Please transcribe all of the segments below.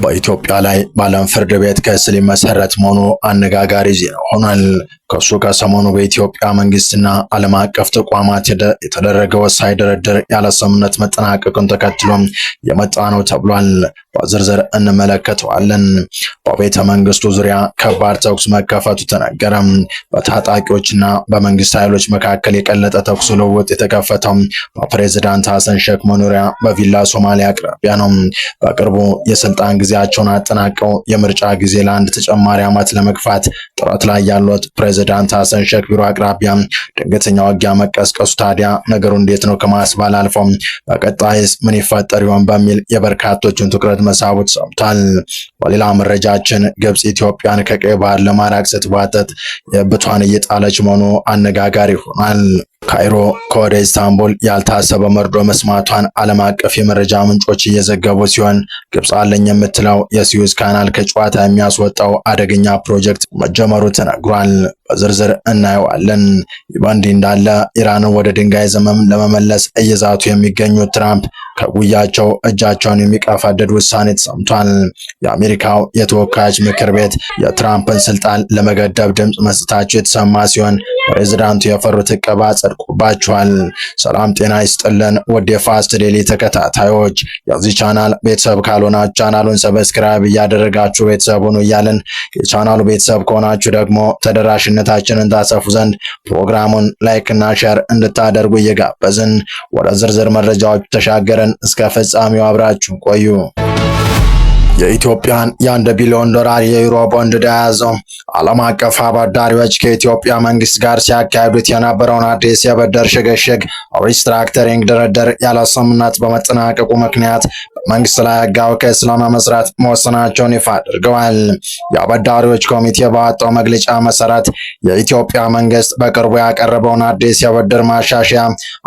በኢትዮጵያ ላይ በዓለም ፍርድ ቤት ክስ ሊመሰረት መሆኑ አነጋጋሪ ዜና ሆኗል። ክሱ ከሰሞኑ በኢትዮጵያ መንግስትና ዓለም አቀፍ ተቋማት የተደረገ ወሳኝ ድርድር ያለ ስምምነት መጠናቀቁን ተከትሎ የመጣ ነው ተብሏል። በዝርዝር እንመለከተዋለን። በቤተ መንግስቱ ዙሪያ ከባድ ተኩስ መከፈቱ ተነገረ። በታጣቂዎችና በመንግስት ኃይሎች መካከል የቀለጠ ተኩስ ልውውጥ የተከፈተው በፕሬዝዳንት ሐሰን ሼክ መኖሪያ በቪላ ሶማሊያ አቅራቢያ ነው። በቅርቡ የስልጣን ጊዜያቸውን አጠናቀው የምርጫ ጊዜ ለአንድ ተጨማሪ ዓመት ለመግፋት ጥረት ላይ ያሉት ፕሬዝዳንት ሐሰን ሼክ ቢሮ አቅራቢያ ድንገተኛ ውጊያ መቀስቀሱ ታዲያ ነገሩ እንዴት ነው ከማስባል አልፎ በቀጣይስ ምን ይፈጠር ይሆን በሚል የበርካቶችን ትኩረት መሳቡ ተሰምቷል። በሌላ መረጃችን ግብጽ ኢትዮጵያን ከቀይ ባህር ለማራቅ ስትዋጠጥ የብቷን እየጣለች መሆኑ አነጋጋሪ ሆኗል። ካይሮ ከወደ ኢስታንቡል ያልታሰበ መርዶ መስማቷን ዓለም አቀፍ የመረጃ ምንጮች እየዘገቡ ሲሆን ግብጽ አለኝ የምትለው የስዊዝ ካናል ከጨዋታ የሚያስወጣው አደገኛ ፕሮጀክት መጀመሩ ተነግሯል። በዝርዝር እናየዋለን። ይህ በእንዲህ እንዳለ ኢራንን ወደ ድንጋይ ዘመም ለመመለስ እየዛቱ የሚገኙት ትራምፕ ከጉያቸው እጃቸውን የሚቀፋደድ ውሳኔ ተሰምቷል። የአሜሪካው የተወካዮች ምክር ቤት የትራምፕን ስልጣን ለመገደብ ድምፅ መስጠታቸው የተሰማ ሲሆን ፕሬዝዳንቱ የፈሩት እቀባ ጸድቆባቸዋል። ሰላም ጤና ይስጥልን ውድ የፋስት ዴሊ ተከታታዮች፣ የዚህ ቻናል ቤተሰብ ካልሆናችሁ ቻናሉን ሰብስክራይብ እያደረጋችሁ ቤተሰብ ሁኑ እያልን የቻናሉ ቤተሰብ ከሆናችሁ ደግሞ ተደራሽነታችንን ታሰፉ ዘንድ ፕሮግራሙን ላይክ እና ሼር እንድታደርጉ እየጋበዝን ወደ ዝርዝር መረጃዎች ተሻገረን። እስከ ፍጻሜው አብራችሁ ቆዩ። የኢትዮጵያን የ1 ቢሊዮን ዶላር የዩሮ ቦንድ የያዘው ዓለም አቀፍ አበዳሪዎች ከኢትዮጵያ መንግስት ጋር ሲያካሂዱት የነበረውን አዲስ የብድር ሽግሽግ ሪስትራክቸሪንግ ድርድር ያለ ስምምነት በመጠናቀቁ ምክንያት በመንግስት ላይ ሕጋዊ ክስ ለመመስረት መወሰናቸውን ይፋ አድርገዋል። የአበዳሪዎች ኮሚቴ ባወጣው መግለጫ መሰረት የኢትዮጵያ መንግስት በቅርቡ ያቀረበውን አዲስ የብድር ማሻሻያ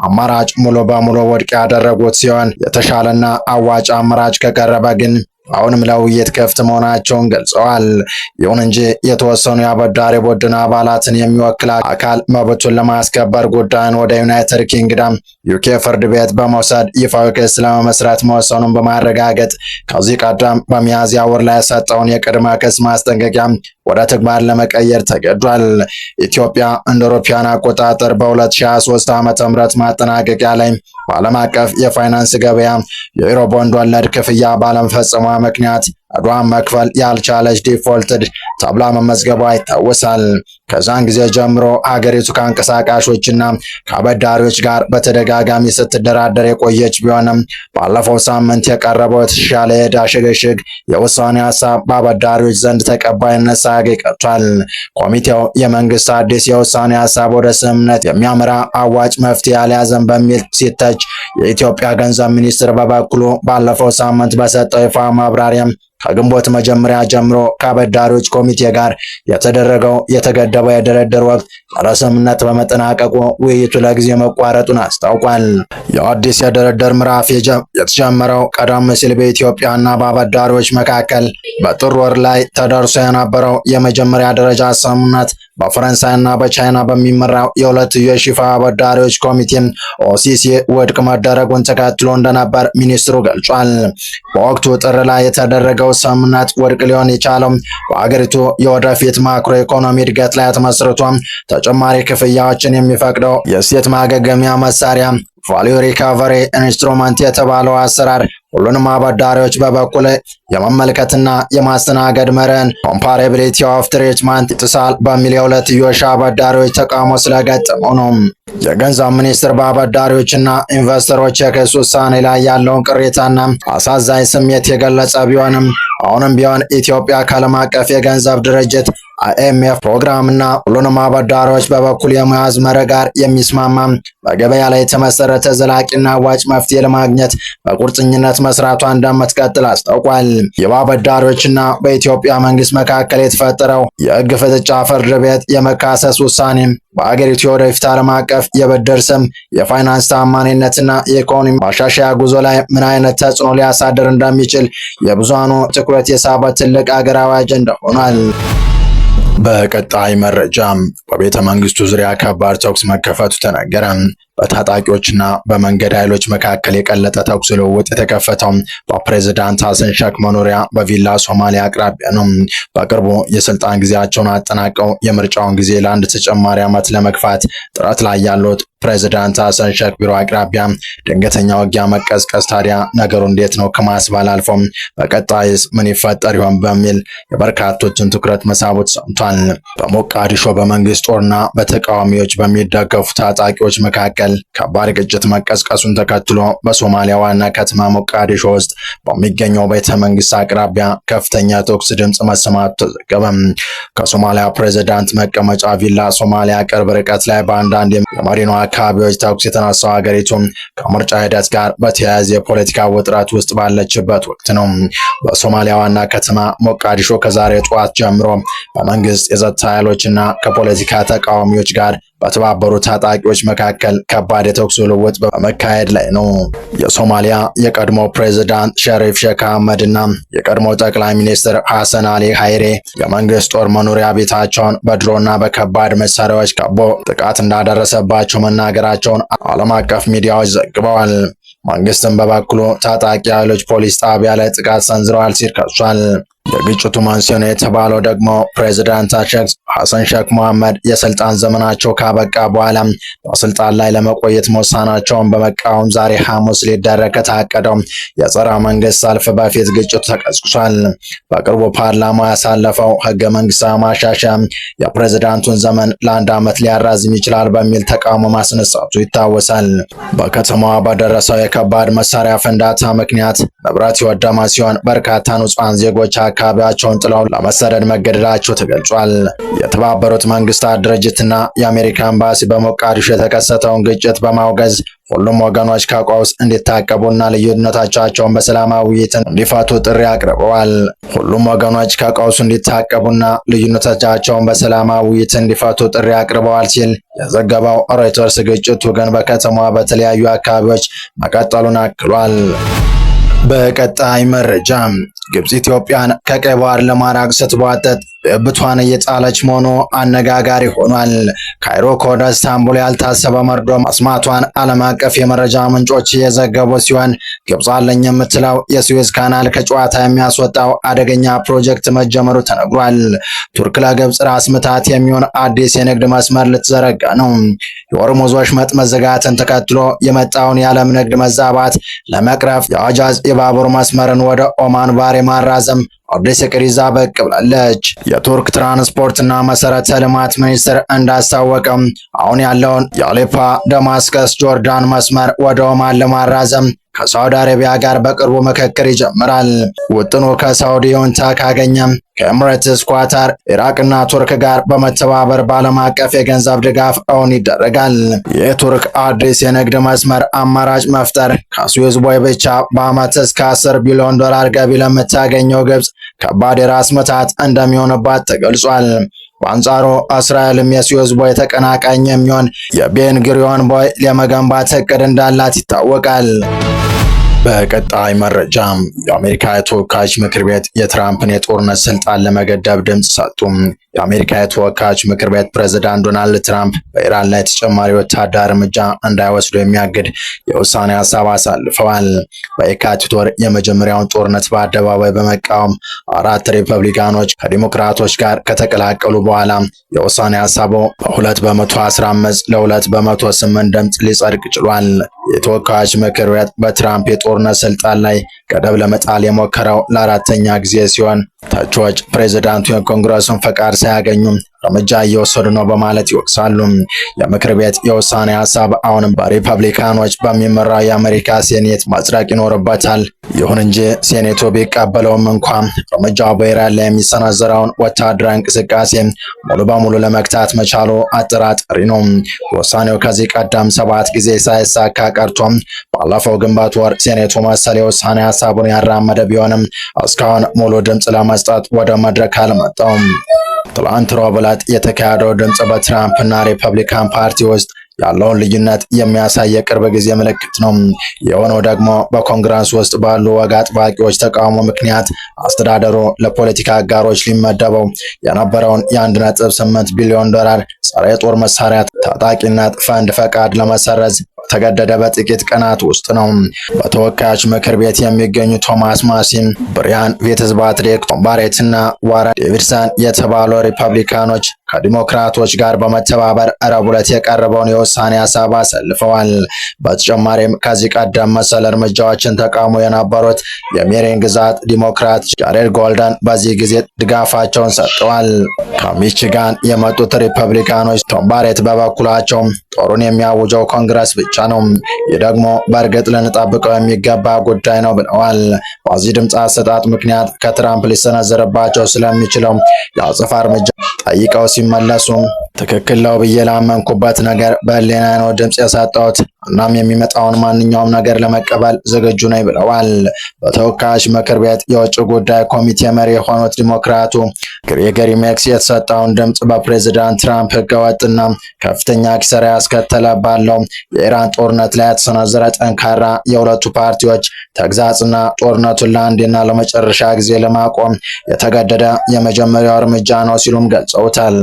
አማራጭ ሙሉ በሙሉ ውድቅ ያደረጉት ሲሆን የተሻለና አዋጭ አማራጭ ከቀረበ ግን አሁንም ለውይይት ክፍት መሆናቸውን ገልጸዋል። ይሁን እንጂ የተወሰኑ የአበዳሪ ቡድን አባላትን የሚወክል አካል መብቱን ለማስከበር ጉዳዩን ወደ ዩናይትድ ኪንግደም ዩኬ ፍርድ ቤት በመውሰድ ይፋዊ ክስ ለመመስረት መወሰኑን በማረጋገጥ ከዚህ ቀደም በሚያዝያ ወር ላይ የሰጠውን የቅድመ ክስ ማስጠንቀቂያ ወደ ተግባር ለመቀየር ተገዷል። ኢትዮጵያ እንደ አውሮፓውያን አቆጣጠር በ2023 ዓ.ም ማጠናቀቂያ ላይ በዓለም አቀፍ የፋይናንስ ገበያ የዩሮ ቦንድ ወለድ ክፍያ ባለመፈጸሟ ምክንያት ዕዳዋን መክፈል ያልቻለች ዲፎልትድ ተብላ መመዝገቧ ይታወሳል። ከዛን ጊዜ ጀምሮ ሀገሪቱ ከአንቀሳቃሾችና ከአበዳሪዎች ጋር በተደጋጋሚ ስትደራደር የቆየች ቢሆንም ባለፈው ሳምንት የቀረበው የተሻለ የዕዳ ሽግሽግ የውሳኔ ሀሳብ በአበዳሪዎች ዘንድ ተቀባይነት ሳያገኝ ቀርቷል። ኮሚቴው የመንግስት አዲስ የውሳኔ ሀሳብ ወደ ስምምነት የሚያመራ አዋጭ መፍትሄ አልያዘም በሚል ሲተች፣ የኢትዮጵያ ገንዘብ ሚኒስትር በበኩሉ ባለፈው ሳምንት በሰጠው ይፋ ማብራሪያ ከግንቦት መጀመሪያ ጀምሮ ከአበዳሪዎች ኮሚቴ ጋር የተደረገው የተገደበ የድርድር ወቅት ያለ ስምምነት በመጠናቀቁ ውይይቱ ለጊዜ መቋረጡን አስታውቋል። የአዲስ የድርድር ምዕራፍ የተጀመረው ቀደም ሲል በኢትዮጵያና በአበዳሪዎች መካከል በጥር ወር ላይ ተደርሶ የነበረው የመጀመሪያ ደረጃ ስምምነት በፈረንሳይና በቻይና በሚመራው የሁለትዮሽ ይፋ አበዳሪዎች ኮሚቴ ኦሲሲ ውድቅ መደረጉን ተከትሎ እንደነበር ሚኒስትሩ ገልጿል። በወቅቱ ጥር ላይ የተደረገው ስምምነት ውድቅ ሊሆን የቻለው በአገሪቱ የወደፊት ማክሮ ኢኮኖሚ እድገት ላይ ተመስርቶ ተጨማሪ ክፍያዎችን የሚፈቅደው የእሴት ማገገሚያ መሳሪያ ቫልዩ ሪካቨሪ ኢንስትሩመንት የተባለው አሰራር ሁሉንም አበዳሪዎች በበኩል የመመልከትና የማስተናገድ መርህን ኮምፓራቢሊቲ ኦፍ ትሪትመንት ይጥሳል በሚል የሁለትዮሽ አበዳሪዎች ተቃውሞ ስለገጠመው ነው። የገንዘብ ሚኒስትር በአበዳሪዎችና ኢንቨስተሮች የክስ ውሳኔ ላይ ያለውን ቅሬታና አሳዛኝ ስሜት የገለጸ ቢሆንም አሁንም ቢሆን ኢትዮጵያ ከዓለም አቀፍ የገንዘብ ድርጅት IMF ፕሮግራምና ሁሉንም አበዳሪዎች በበኩል የመያዝ መርህ ጋር የሚስማማ በገበያ ላይ የተመሰረተ ዘላቂና አዋጭ መፍትሄ ለማግኘት በቁርጠኝነት መስራቷ እንደምትቀጥል አስታውቋል። የአበዳሪዎችና በኢትዮጵያ መንግስት መካከል የተፈጠረው የሕግ ፍጥጫ ፍርድ ቤት የመካሰስ ውሳኔ በአገሪቱ የወደፊት ዓለም አቀፍ የብድር ስም የፋይናንስ ታማኝነትና የኢኮኖሚ ማሻሻያ ጉዞ ላይ ምን አይነት ተጽዕኖ ሊያሳድር እንደሚችል የብዙሃኑ ትኩረት የሳበ ትልቅ አገራዊ አጀንዳ ሆኗል። በቀጣይ መረጃ በቤተ መንግስቱ ዙሪያ ከባድ ተኩስ መከፈቱ ተነገረ። በታጣቂዎችና በመንገድ ኃይሎች መካከል የቀለጠ ተኩስ ልውውጥ የተከፈተው በፕሬዝዳንት ሐሰን ሼክ መኖሪያ በቪላ ሶማሊያ አቅራቢያ ነው። በቅርቡ የስልጣን ጊዜያቸውን አጠናቀው የምርጫውን ጊዜ ለአንድ ተጨማሪ ዓመት ለመግፋት ጥረት ላይ ያሉት ፕሬዝዳንት ሐሰን ሼክ ቢሮ አቅራቢያ ድንገተኛ ውጊያ መቀስቀስ ታዲያ ነገሩ እንዴት ነው ከማስባል አልፎም በቀጣይስ ምን ይፈጠር ይሆን በሚል የበርካቶችን ትኩረት መሳቡ ሰምቷል። በሞቃዲሾ በመንግስት ጦርና በተቃዋሚዎች በሚደገፉ ታጣቂዎች መካከል ከባድ ግጭት መቀስቀሱን ተከትሎ በሶማሊያ ዋና ከተማ ሞቃዲሾ ውስጥ በሚገኘው ቤተ መንግስት አቅራቢያ ከፍተኛ ተኩስ ድምጽ መሰማቱ ተዘገበ። ከሶማሊያ ፕሬዝዳንት መቀመጫ ቪላ ሶማሊያ ቅርብ ርቀት ላይ በአንዳንድ የመዲናዋ አካባቢዎች ተኩስ የተነሳው ሀገሪቱ ከምርጫ ሂደት ጋር በተያያዘ የፖለቲካ ውጥረት ውስጥ ባለችበት ወቅት ነው። በሶማሊያ ዋና ከተማ ሞቃዲሾ ከዛሬ ጠዋት ጀምሮ በመንግስት የጸጥታ ኃይሎችና ከፖለቲካ ተቃዋሚዎች ጋር በተባበሩ ታጣቂዎች መካከል ከባድ የተኩስ ልውውጥ በመካሄድ ላይ ነው። የሶማሊያ የቀድሞ ፕሬዝዳንት ሸሪፍ ሼክ አህመድ እና የቀድሞ ጠቅላይ ሚኒስትር ሐሰን አሊ ሃይሬ የመንግስት ጦር መኖሪያ ቤታቸውን በድሮና በከባድ መሳሪያዎች ከቦ ጥቃት እንዳደረሰባቸው መናገራቸውን ዓለም አቀፍ ሚዲያዎች ዘግበዋል። መንግስትም በበኩሉ ታጣቂ ኃይሎች ፖሊስ ጣቢያ ላይ ጥቃት ሰንዝረዋል ሲል ከሷል። የግጭቱ መንስኤ ነው የተባለው ደግሞ ፕሬዝዳንት ሐሰን ሼክ መሐመድ የስልጣን ዘመናቸው ካበቃ በኋላ በስልጣን ላይ ለመቆየት መወሰናቸውን በመቃወም ዛሬ ሐሙስ ሊደረግ ከታቀደው የጸረ መንግስት ሰልፍ በፊት ግጭቱ ተቀስቅሷል። በቅርቡ ፓርላማ ያሳለፈው ህገ መንግስታዊ ማሻሻያ የፕሬዝዳንቱን ዘመን ለአንድ ዓመት ሊያራዝም ይችላል በሚል ተቃውሞ ማስነሳቱ ይታወሳል። በከተማዋ በደረሰው የከባድ መሳሪያ ፍንዳታ ምክንያት ንብረት የወደመ ሲሆን በርካታ ንጹሃን ዜጎች አካባቢያቸውን ጥለው ለመሰደድ መገደዳቸው ተገልጿል። የተባበሩት መንግስታት ድርጅትና የአሜሪካ ኤምባሲ በሞቃዲሾ የተከሰተውን ግጭት በማውገዝ ሁሉም ወገኖች ከቀውስ እንዲታቀቡና ልዩነቶቻቸውን በሰላማዊ ውይይት እንዲፈቱ ጥሪ አቅርበዋል። ሁሉም ወገኖች ከቀውሱ እንዲታቀቡና ልዩነቶቻቸውን በሰላማዊ ውይይት እንዲፈቱ ጥሪ አቅርበዋል ሲል የዘገበው ሮይተርስ ግጭቱ ግን በከተማዋ በተለያዩ አካባቢዎች መቀጠሉን አክሏል። በቀጣይ መረጃ ግብጽ ኢትዮጵያን ከቀይ ባህር ለማራቅ ስትቧጠጥ ብቷን እየጣለች መሆኑ አነጋጋሪ ሆኗል። ካይሮ ከወደ ኢስታንቡል ያልታሰበ መርዶ መስማቷን ዓለም አቀፍ የመረጃ ምንጮች እየዘገቡ ሲሆን ግብጽ አለኝ የምትለው የሱዌዝ ካናል ከጨዋታ የሚያስወጣው አደገኛ ፕሮጀክት መጀመሩ ተነግሯል። ቱርክ ለግብጽ ራስ ምታት የሚሆን አዲስ የንግድ መስመር ልትዘረጋ ነው። የሆርሙዝ ወሽመጥ መዘጋትን ተከትሎ የመጣውን የዓለም ንግድ መዛባት ለመቅረፍ የአጃዝ የባቡር መስመርን ወደ ኦማን ባህር የማራዘም አዲስ እቅድ ይዛ ብቅ ብላለች። የቱርክ ትራንስፖርትና መሰረተ ልማት ሚኒስትር እንዳስታወቀም አሁን ያለውን የአሌፓ ደማስከስ ጆርዳን መስመር ወደ ኦማን ለማራዘም ከሳውዲ አረቢያ ጋር በቅርቡ ምክክር ይጀምራል። ውጥኑ ከሳውዲ ይሁንታ ካገኘም ከኤምሬትስ፣ ኳታር፣ ኢራቅና ቱርክ ጋር በመተባበር በዓለም አቀፍ የገንዘብ ድጋፍ እውን ይደረጋል። የቱርክ አዲስ የንግድ መስመር አማራጭ መፍጠር ከሱዌዝ ቦይ ብቻ በዓመት እስከ 10 ቢሊዮን ዶላር ገቢ ለምታገኘው ግብጽ ከባድ የራስ ምታት እንደሚሆንባት ተገልጿል። በአንጻሩ እስራኤልም የሱዌዝ ቦይ ተቀናቃኝ የሚሆን የቤን ጉሪዮን ቦይ ለመገንባት እቅድ እንዳላት ይታወቃል። በቀጣይ መረጃ የአሜሪካ የተወካዮች ምክር ቤት የትራምፕን የጦርነት ስልጣን ለመገደብ ድምጽ ሰጡ። የአሜሪካ የተወካዮች ምክር ቤት ፕሬዝዳንት ዶናልድ ትራምፕ በኢራን ላይ ተጨማሪ ወታደራዊ እርምጃ እንዳይወስዱ የሚያግድ የውሳኔ ሀሳብ አሳልፈዋል። በየካቲት ወር የመጀመሪያውን ጦርነት በአደባባይ በመቃወም 4 ሪፐብሊካኖች ከዲሞክራቶች ጋር ከተቀላቀሉ በኋላ የውሳኔ ሀሳቡ በ215 ለ208 ድምጽ ሊጸድቅ ችሏል። የተወካዮች ምክር ቤት በትራምፕ የጦርነት ስልጣን ላይ ገደብ ለመጣል የሞከረው ለአራተኛ ጊዜ ሲሆን ተቾች ፕሬዝዳንቱ የኮንግረሱን ፈቃድ ሳያገኙ እርምጃ እየወሰዱ ነው በማለት ይወቅሳሉ። የምክር ቤት የውሳኔ ሀሳብ አሁንም በሪፐብሊካኖች በሚመራው የአሜሪካ ሴኔት ማጽደቅ ይኖርበታል። ይሁን እንጂ ሴኔቱ ቢቀበለውም እንኳን እርምጃው በኢራን ላይ የሚሰነዘረውን ወታደራዊ እንቅስቃሴ ሙሉ በሙሉ ለመግታት መቻሉ አጠራጣሪ ነው። ውሳኔው ከዚህ ቀደም 7 ጊዜ ሳይሳካ ቀርቶም ባለፈው ግንቦት ወር ሴኔቱ መሰል የውሳኔ ሀሳቡን ያራመደ ቢሆንም እስካሁን ሙሉ ድምጽ ለመስጠት ወደ መድረክ አልመጣም። ትላንት ረቡዕ ዕለት የተካሄደው ድምጽ በትራምፕ እና ሪፐብሊካን ፓርቲ ውስጥ ያለውን ልዩነት የሚያሳይ የቅርብ ጊዜ ምልክት ነው። የሆነው ደግሞ በኮንግረስ ውስጥ ባሉ ወግ አጥባቂዎች ተቃውሞ ምክንያት አስተዳደሩ ለፖለቲካ አጋሮች ሊመደበው የነበረውን የ1.8 ቢሊዮን ዶላር ጸረ የጦር መሳሪያ ታጣቂነት ፈንድ ፈቃድ ለመሰረዝ ተገደደ በጥቂት ቀናት ውስጥ ነው። በተወካዮች ምክር ቤት የሚገኙ ቶማስ ማሲን፣ ብሪያን ቪትዝባትሪክ፣ ቶም ባሬት እና ዋረን ዴቪድሰን የተባሉ ሪፐብሊካኖች ከዲሞክራቶች ጋር በመተባበር ረቡዕ ዕለት የቀረበውን የውሳኔ ሀሳብ አሰልፈዋል። በተጨማሪም ከዚህ ቀደም መሰል እርምጃዎችን ተቃውሞ የነበሩት የሜሪን ግዛት ዲሞክራት ጃሬድ ጎልደን በዚህ ጊዜ ድጋፋቸውን ሰጥተዋል። ከሚቺጋን የመጡት ሪፐብሊካኖች ቶም ባሬት በበኩላቸው ጦሩን የሚያውጀው ኮንግረስ ብቻ ነው፣ ይህ ደግሞ በእርግጥ ልንጠብቀው የሚገባ ጉዳይ ነው ብለዋል። በዚህ ድምፅ አሰጣጥ ምክንያት ከትራምፕ ሊሰነዘርባቸው ስለሚችለው የአጸፋ እርምጃ ጠይቀው ሲመለሱ ትክክል ነው ብዬ ላመንኩበት ነገር በህሊናዬ ነው ድምፅ የሰጠሁት፣ እናም የሚመጣውን ማንኛውም ነገር ለመቀበል ዝግጁ ነኝ ብለዋል። በተወካዮች ምክር ቤት የውጭ ጉዳይ ኮሚቴ መሪ የሆኑት ዲሞክራቱ ግሬገሪ ሜክስ የተሰጠውን ድምፅ በፕሬዚዳንት ትራምፕ ህገወጥና ከፍተኛ ኪሳራ ያስከተለ ባለው የኢራን ጦርነት ላይ የተሰነዘረ ጠንካራ የሁለቱ ፓርቲዎች ተግዛጽና ጦርነቱን ለአንዴና ለመጨረሻ ጊዜ ለማቆም የተገደደ የመጀመሪያው እርምጃ ነው ሲሉም ገልጸውታል።